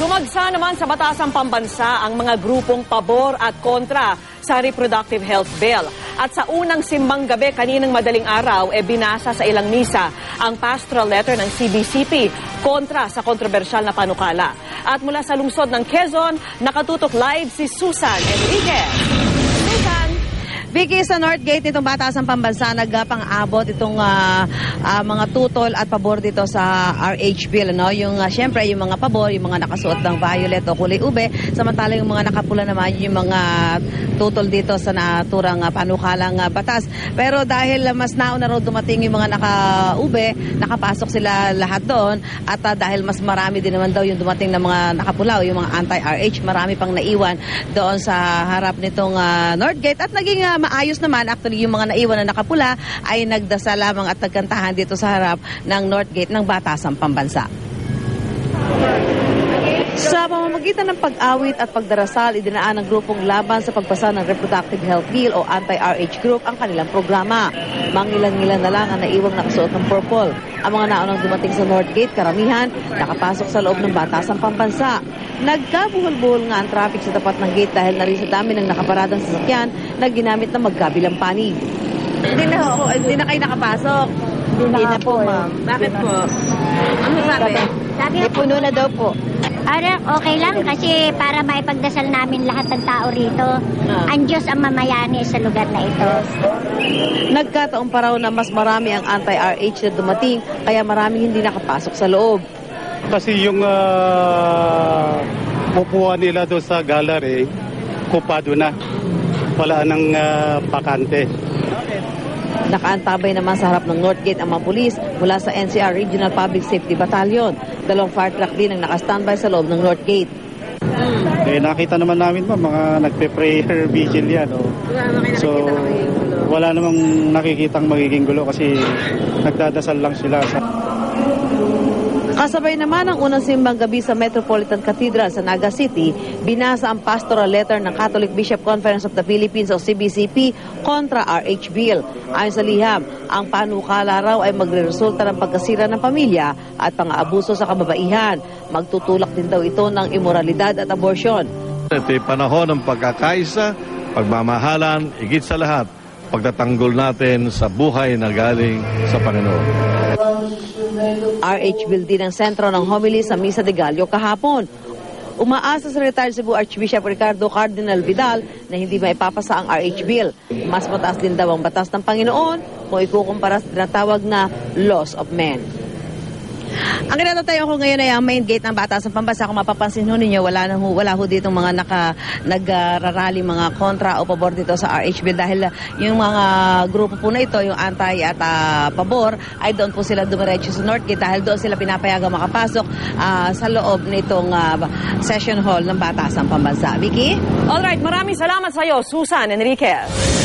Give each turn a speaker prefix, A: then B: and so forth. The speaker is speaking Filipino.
A: Dumagsa naman sa batasang pambansa ang mga grupong pabor at kontra sa reproductive health bill. At sa unang simbang gabi kaninang madaling araw, binasa sa ilang misa ang pastoral letter ng CBCP kontra sa kontrobersyal na panukala. At mula sa lungsod ng Quezon, nakatutok live si Susan Enriquez. Susan!
B: Vicky, sa Northgate nitong batasang pambansa, nagpang-abot itong mga tutol at pabor dito sa RH bill. No? Yung, syempre, yung mga pabor, yung mga nakasuot ng violet o kulay ube, samantala yung mga nakapula naman, yung mga tutol dito sa naturang panukalang batas. Pero dahil mas nauna raw dumating yung mga naka-ube, nakapasok sila lahat doon. At dahil mas marami din naman daw yung dumating na mga nakapula o yung mga anti-RH, marami pang naiwan doon sa harap nitong Northgate. At naging maayos naman, actually, yung mga naiwan na nakapula ay nagdasal lamang at nagkantahan dito sa harap ng Northgate ng batasang pambansa. Sa pamamagitan ng pag-awit at pagdarasal, idinaan ng grupong laban sa pagpasa ng Reproductive Health Bill o Anti-RH Group ang kanilang programa. Mangilan-ngilan na lang ang naiwang nakasuot ng purple. Ang mga naunang dumating sa Northgate, karamihan, nakapasok sa loob ng batasang pambansa. Nagkabuhol-buhol nga ang traffic sa tapat ng gate dahil na rin sa dami ng nakaparadang sasakyan na ginamit na magkabilang panig. Hindi na kayo nakapasok?
C: Hindi na po,
B: ma'am. Bakit po? Ano sabi?
C: Sabi puno na daw po. Okay lang kasi para maipagdasal namin lahat ng tao rito. Ang Diyos ang mamayani sa lugar na ito.
B: Nagkataon pa raw na mas marami ang anti-RH na dumating kaya maraming hindi nakapasok sa loob.
D: Kasi yung upuan nila doon sa gallery, kupado na. Wala nang bakante.
B: Nakaantabay naman sa harap ng Northgate ang mga pulis mula sa NCR Regional Public Safety Battalion. 2 fire truck din ang nakastandby sa loob ng Northgate.
D: Nakita naman namin mga nagpe-prayer vigil yan. So, wala namang nakikitang magiging gulo kasi nagdadasal lang sila sa...
B: Kasabay naman ang unang simbang gabi sa Metropolitan Cathedral sa Naga City, binasa ang pastoral letter ng Catholic Bishop Conference of the Philippines o CBCP kontra RH Bill. Ayon sa liham, ang panukala raw ay magreresulta ng pagkasira ng pamilya at pang-aabuso sa kababaihan. Magtutulak din daw ito ng immoralidad at abortion.
E: Ito'y panahon ng pagkakaisa, pagmamahalan, higit sa lahat, pagtatanggol natin sa buhay na galing sa Panginoon.
B: RH Bill din ang sentro ng homily sa Misa de Gallo kahapon. Umaasa sa retired Cebu Archbishop Ricardo Cardinal Vidal na hindi maipapasa ang RH Bill. Mas mataas din daw ang batas ng Panginoon kung ikukumpara sa tinatawag na laws of men. Ang kinatatayo ko ngayon ay ang main gate ng batasang pambansa. Kung mapapansin ho ninyo, wala ho dito mga nagrarally mga kontra o pabor dito sa RH Bill dahil yung mga grupo po na ito, yung anti at pabor, ay doon po sila dumiretso sa Northgate dahil doon sila pinapayagang makapasok sa loob nitong session hall ng batasang pambansa. Vicky?
A: Alright, maraming salamat sa iyo, Susan Enriquez.